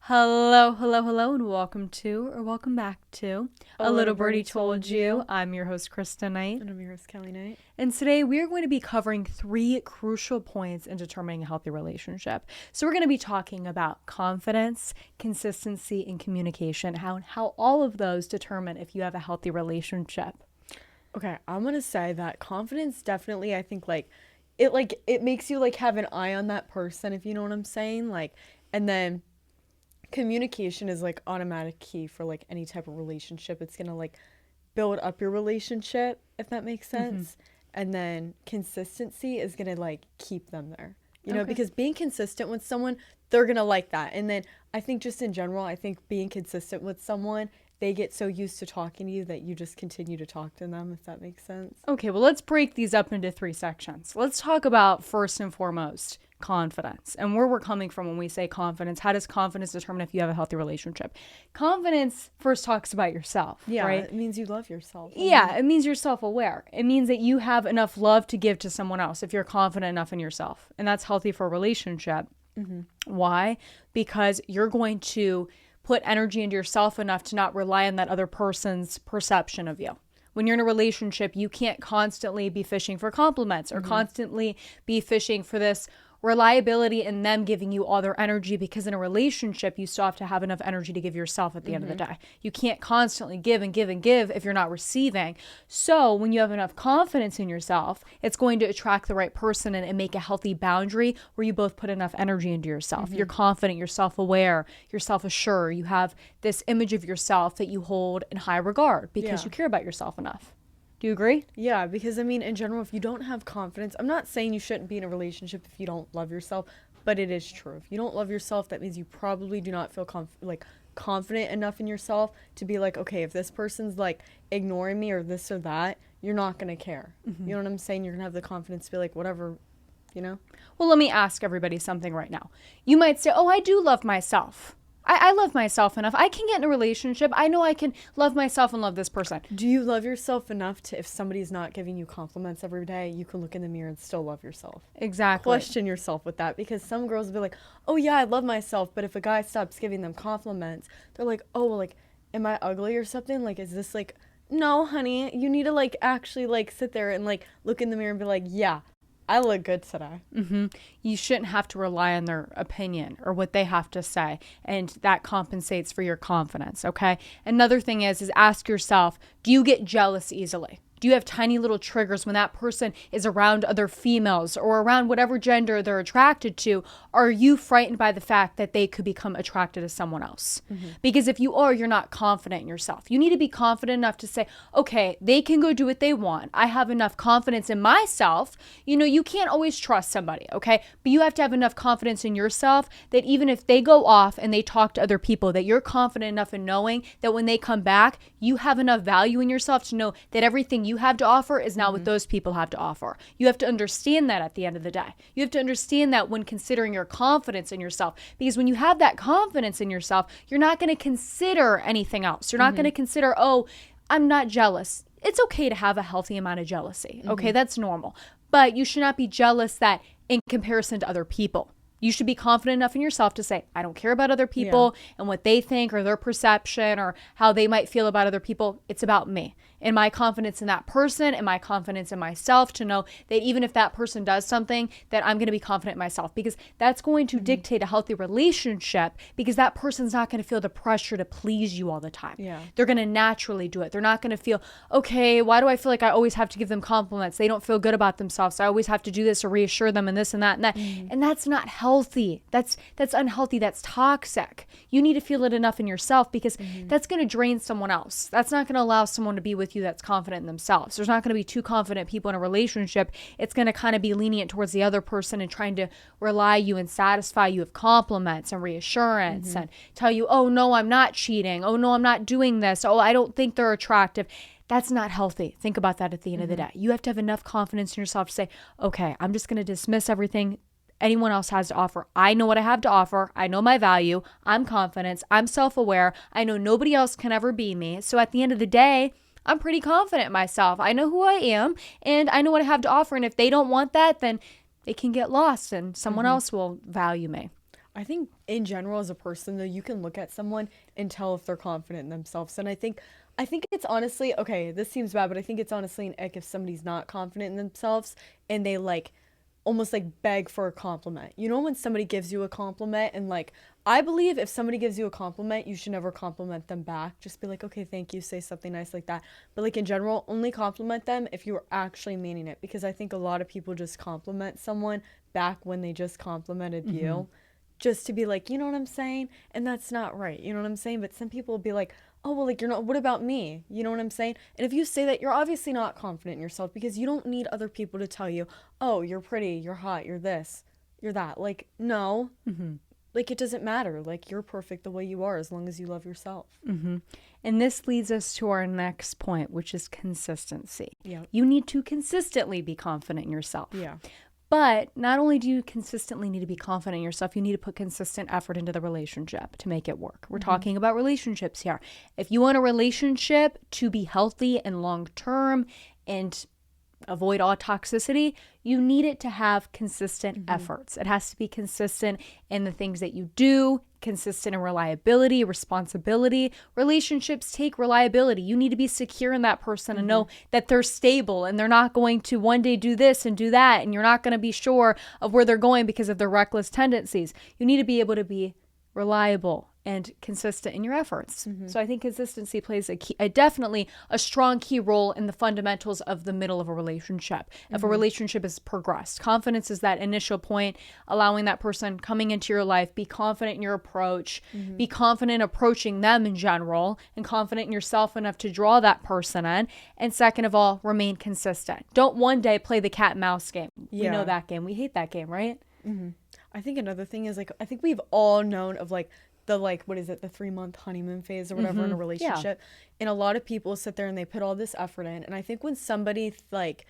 Hello, hello, hello, and welcome back to A Little Birdie Told You. I'm your host, Kristen Knight. And I'm your host, Kelli Knight. And today we are going to be covering 3 crucial points in determining a healthy relationship. So we're going to be talking about confidence, consistency, and communication, how all of those determine if you have a healthy relationship. Okay, I'm going to say that confidence definitely, I think, it makes you, have an eye on that person, if you know what I'm saying. And then communication is, automatic key for, any type of relationship. It's going to, build up your relationship, if that makes sense. Mm-hmm. And then consistency is going to, keep them there. You know, because being consistent with someone, they're going to like that. And then I think just in general, I think being consistent with someone, they get so used to talking to you that you just continue to talk to them, if that makes sense. Okay, well, let's break these up into 3 sections. Let's talk about, first and foremost, confidence and where we're coming from when we say confidence. How does confidence determine if you have a healthy relationship? Confidence first talks about yourself, right? It means you love yourself. Yeah, it means you're self-aware. It means that you have enough love to give to someone else if you're confident enough in yourself. And that's healthy for a relationship. Mm-hmm. Why? Because you're going to put energy into yourself enough to not rely on that other person's perception of you. When you're in a relationship, you can't constantly be fishing for compliments or constantly be fishing for this reliability in them giving you all their energy, because in a relationship, you still have to have enough energy to give yourself at the end of the day. You can't constantly give and give and give if you're not receiving. So when you have enough confidence in yourself, it's going to attract the right person and make a healthy boundary where you both put enough energy into yourself. You're confident, you're self-aware, you're self-assured. You have this image of yourself that you hold in high regard because you care about yourself enough. Do you agree? Yeah, because in general, if you don't have confidence, I'm not saying you shouldn't be in a relationship if you don't love yourself, but it is true. If you don't love yourself, that means you probably do not feel confident enough in yourself to be okay, if this person's ignoring me or this or that, you're not going to care. Mm-hmm. You know what I'm saying? You're going to have the confidence to be whatever, you know? Well, let me ask everybody something right now. You might say, oh, I do love myself. I love myself enough. I can get in a relationship. I know I can love myself and love this person. Do you love yourself enough to, if somebody's not giving you compliments every day, you can look in the mirror and still love yourself? Exactly. Question yourself with that, because some girls will be oh yeah, I love myself, but if a guy stops giving them compliments, they're oh, well, am I ugly or something? Is this no, honey, you need to actually sit there and look in the mirror and be yeah, I look good today. Mm-hmm. You shouldn't have to rely on their opinion or what they have to say, and that compensates for your confidence, okay? Another thing is ask yourself, do you get jealous easily? Do you have tiny little triggers when that person is around other females or around whatever gender they're attracted to? Are you frightened by the fact that they could become attracted to someone else? Mm-hmm. Because if you are, you're not confident in yourself. You need to be confident enough to say, okay, they can go do what they want. I have enough confidence in myself. You know, you can't always trust somebody, okay? But you have to have enough confidence in yourself that even if they go off and they talk to other people, that you're confident enough in knowing that when they come back, you have enough value in yourself to know that everything you have to offer is not what those people have to offer. You have to understand that at the end of the day. You have to understand that when considering your confidence in yourself, because when you have that confidence in yourself, you're not going to consider anything else. You're not going to consider, oh, I'm not jealous. It's okay to have a healthy amount of jealousy. Okay, that's normal. But you should not be jealous that in comparison to other people. You should be confident enough in yourself to say, I don't care about other people and what they think or their perception or how they might feel about other people. It's about me and my confidence in that person and my confidence in myself to know that even if that person does something, that I'm going to be confident in myself, because that's going to dictate a healthy relationship, because that person's not going to feel the pressure to please you all the time. Yeah. They're going to naturally do it. They're not going to feel, okay, why do I feel like I always have to give them compliments? They don't feel good about themselves. So I always have to do this to reassure them and this and that and that. And that's not healthy. That's unhealthy. That's toxic. You need to feel it enough in yourself, because that's going to drain someone else. That's not going to allow someone to be with you that's confident in themselves. There's not going to be 2 confident people in a relationship. It's going to kind of be lenient towards the other person and trying to rely you and satisfy you with compliments and reassurance and tell you, oh no, I'm not cheating. Oh no, I'm not doing this. Oh, I don't think they're attractive. That's not healthy. Think about that at the end of the day. You have to have enough confidence in yourself to say, okay, I'm just going to dismiss everything anyone else has to offer. I know what I have to offer. I know my value. I'm confident. I'm self-aware. I know nobody else can ever be me. So at the end of the day, I'm pretty confident in myself. I know who I am and I know what I have to offer. And if they don't want that, then it can get lost and someone else will value me. I think in general as a person though, you can look at someone and tell if they're confident in themselves. And I think it's honestly, okay, this seems bad, but I think it's honestly an ick if somebody's not confident in themselves and they like almost like beg for a compliment. You know when somebody gives you a compliment and like I believe if somebody gives you a compliment, you should never compliment them back. Just be like, "Okay, thank you," say something nice like that. But like in general, only compliment them if you're actually meaning it because I think a lot of people just compliment someone back when they just complimented you just to be like, "You know what I'm saying?" And that's not right. You know what I'm saying? But some people will be like, "Oh, well, like, you're not, what about me?" You know what I'm saying? And if you say that, you're obviously not confident in yourself because you don't need other people to tell you, "Oh, you're pretty, you're hot, you're this, you're that." Like, no. Like, it doesn't matter. Like, you're perfect the way you are as long as you love yourself. And this leads us to our next point, which is consistency. Yeah. You need to consistently be confident in yourself. Yeah. But not only do you consistently need to be confident in yourself, you need to put consistent effort into the relationship to make it work. We're talking about relationships here. If you want a relationship to be healthy and long-term and avoid all toxicity, you need it to have consistent efforts. It has to be consistent in the things that you do, consistent in reliability, responsibility. Relationships take reliability. You need to be secure in that person and know that they're stable and they're not going to one day do this and do that, and you're not going to be sure of where they're going because of their reckless tendencies. You need to be able to be reliable and consistent in your efforts. So I think consistency plays definitely a strong key role in the fundamentals of the middle of a relationship. If a relationship is progressed, confidence is that initial point, allowing that person coming into your life, be confident in your approach, be confident approaching them in general, and confident in yourself enough to draw that person in. And second of all, remain consistent. Don't one day play the cat and mouse game. We know that game. We hate that game, right? I think another thing is like, I think we've all known of like, the like, what is it, the 3-month honeymoon phase or whatever in a relationship. And a lot of people sit there and they put all this effort in. And I think when somebody like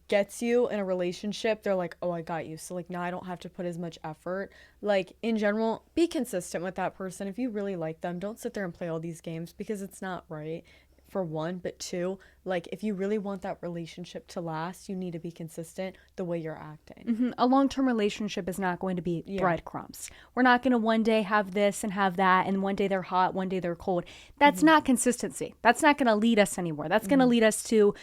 gets you in a relationship, they're like, "Oh, I got you. So like now I don't have to put as much effort." Like in general, be consistent with that person. If you really like them, don't sit there and play all these games because it's not right. For one, but two, like if you really want that relationship to last, you need to be consistent the way you're acting. A long-term relationship is not going to be breadcrumbs. We're not going to one day have this and have that, and one day they're hot, one day they're cold. That's not consistency. That's not going to lead us anywhere. That's going to lead us to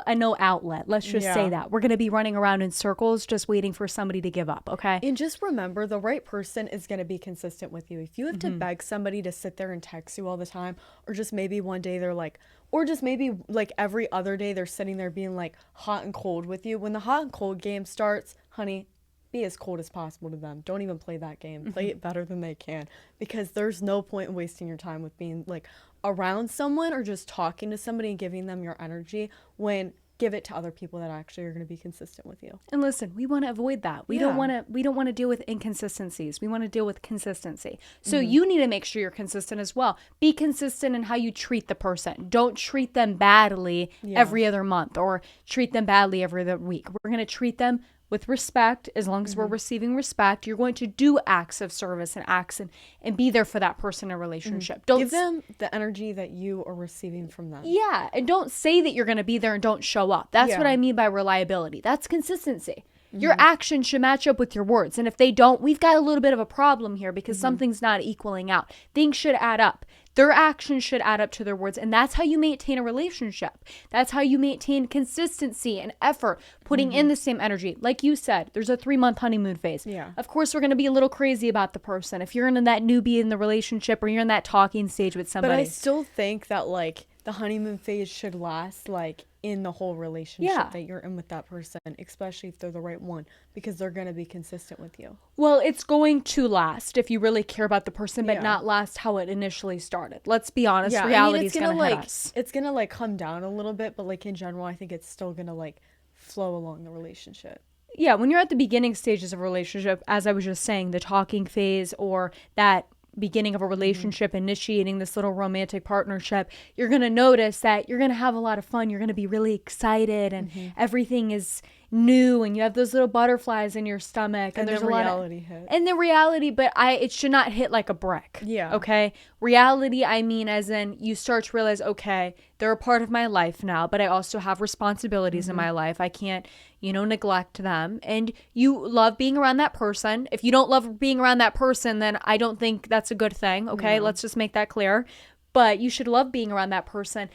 no outlet. Let's just say that. We're going to be running around in circles just waiting for somebody to give up, okay? And just remember, the right person is going to be consistent with you. If you have to beg somebody to sit there and text you all the time, or just maybe one day they're like, or just maybe like every other day they're sitting there being like hot and cold with you. When the hot and cold game starts, honey, be as cold as possible to them. Don't even play that game. Play it better than they can, because there's no point in wasting your time with being like around someone or just talking to somebody and giving them your energy when give it to other people that actually are going to be consistent with you. And listen, we want to avoid that. We don't want to deal with inconsistencies. We want to deal with consistency. So you need to make sure you're consistent as well. Be consistent in how you treat the person. Don't treat them badly every other month or treat them badly every other week. We're going to treat them with respect. As long as we're receiving respect, you're going to do acts of service and acts and be there for that person in a relationship. Don't give them the energy that you are receiving from them. Yeah, and don't say that you're going to be there and don't show up. That's what I mean by reliability. That's consistency. Your actions should match up with your words. And if they don't, we've got a little bit of a problem here because something's not equaling out. Things should add up. Their actions should add up to their words. And that's how you maintain a relationship. That's how you maintain consistency and effort, putting in the same energy. Like you said, there's a 3-month honeymoon phase. Yeah. Of course, we're going to be a little crazy about the person. If you're in that newbie in the relationship or you're in that talking stage with somebody. But I still think that like the honeymoon phase should last like in the whole relationship that you're in with that person, especially if they're the right one, because they're going to be consistent with you. Well, it's going to last if you really care about the person, but not last how it initially started. Let's be honest. Reality is going to hit us. It's going to like come down a little bit, but like in general, I think it's still going to like flow along the relationship. Yeah, when you're at the beginning stages of a relationship, as I was just saying, the talking phase or that beginning of a relationship, initiating this little romantic partnership, you're going to notice that you're going to have a lot of fun. You're going to be really excited and everything is new and you have those little butterflies in your stomach and there's the a lot reality of hit. and the reality, but it should not hit like a brick. Yeah. Okay. Reality, I mean, as in you start to realize, okay, they're a part of my life now, but I also have responsibilities in my life. I can't, neglect them. And you love being around that person. If you don't love being around that person, then I don't think that's a good thing. Okay. Let's just make that clear. But you should love being around that person.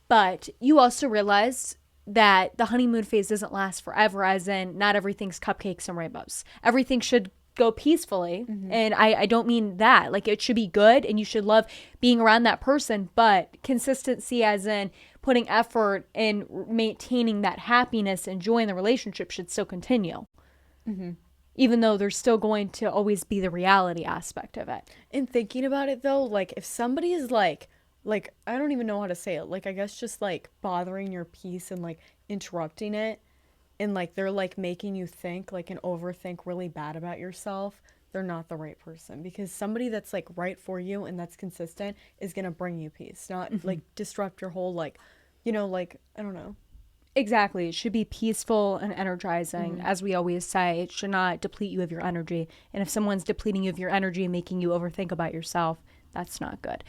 But you also realize that the honeymoon phase doesn't last forever, as in not everything's cupcakes and rainbows. Everything should go peacefully. And I don't mean that. Like, it should be good and you should love being around that person, but consistency, as in putting effort in maintaining that happiness and joy in the relationship, should still continue. Even though there's still going to always be the reality aspect of it. And thinking about it though, like if somebody is like I don't even know how to say it, like I guess just like bothering your peace and like interrupting it, and like they're like making you think like and overthink really bad about yourself, they're not the right person. Because somebody that's like right for you and that's consistent is gonna bring you peace, not like disrupt your whole like, like I don't know. Exactly. It should be peaceful and energizing. As we always say, it should not deplete you of your energy. And if someone's depleting you of your energy and making you overthink about yourself, that's not good.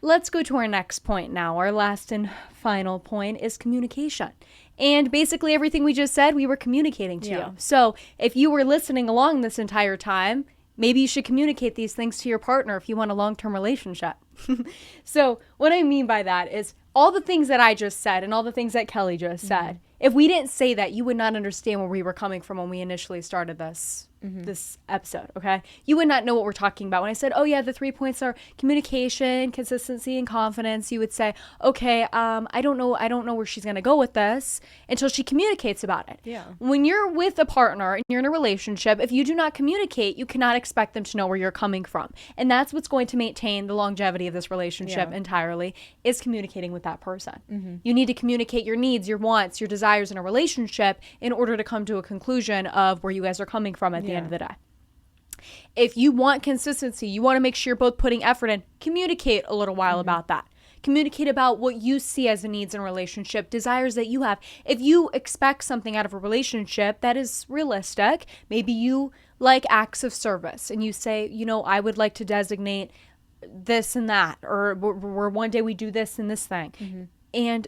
Let's go to our next point now. Our last and final point is communication. And basically everything we just said, we were communicating to you. So if you were listening along this entire time, maybe you should communicate these things to your partner if you want a long-term relationship. So what I mean by that is all the things that I just said and all the things that Kelli just said, if we didn't say that, you would not understand where we were coming from when we initially started this episode, okay? You would not know what we're talking about. When I said, oh yeah, the 3 points are communication, consistency, and confidence, you would say, okay, I don't know where she's going to go with this until she communicates about it. Yeah. When you're with a partner and you're in a relationship, if you do not communicate, you cannot expect them to know where you're coming from. And that's what's going to maintain the longevity of this relationship entirely, is communicating with that person. You need to communicate your needs, your wants, your desires in a relationship in order to come to a conclusion of where you guys are coming from at the end of the day. If you want consistency, you want to make sure you're both putting effort in, communicate a little while about that. Communicate about what you see as the needs in a relationship, desires that you have. If you expect something out of a relationship that is realistic, maybe you like acts of service and you say, I would like to designate this and that, or one day we do this and this thing. And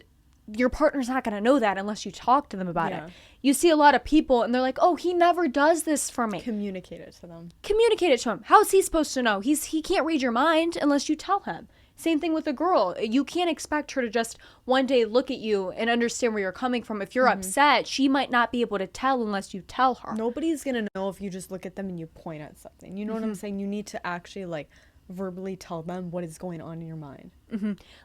your partner's not going to know that unless you talk to them about it. You see a lot of people and they're like, oh, he never does this for me. Communicate it to them. Communicate it to him. How is he supposed to know? He can't read your mind unless you tell him. Same thing with a girl. You can't expect her to just one day look at you and understand where you're coming from. If you're upset, she might not be able to tell unless you tell her. Nobody's going to know if you just look at them and you point at something. You know what I'm saying? You need to actually like verbally tell them what is going on in your mind.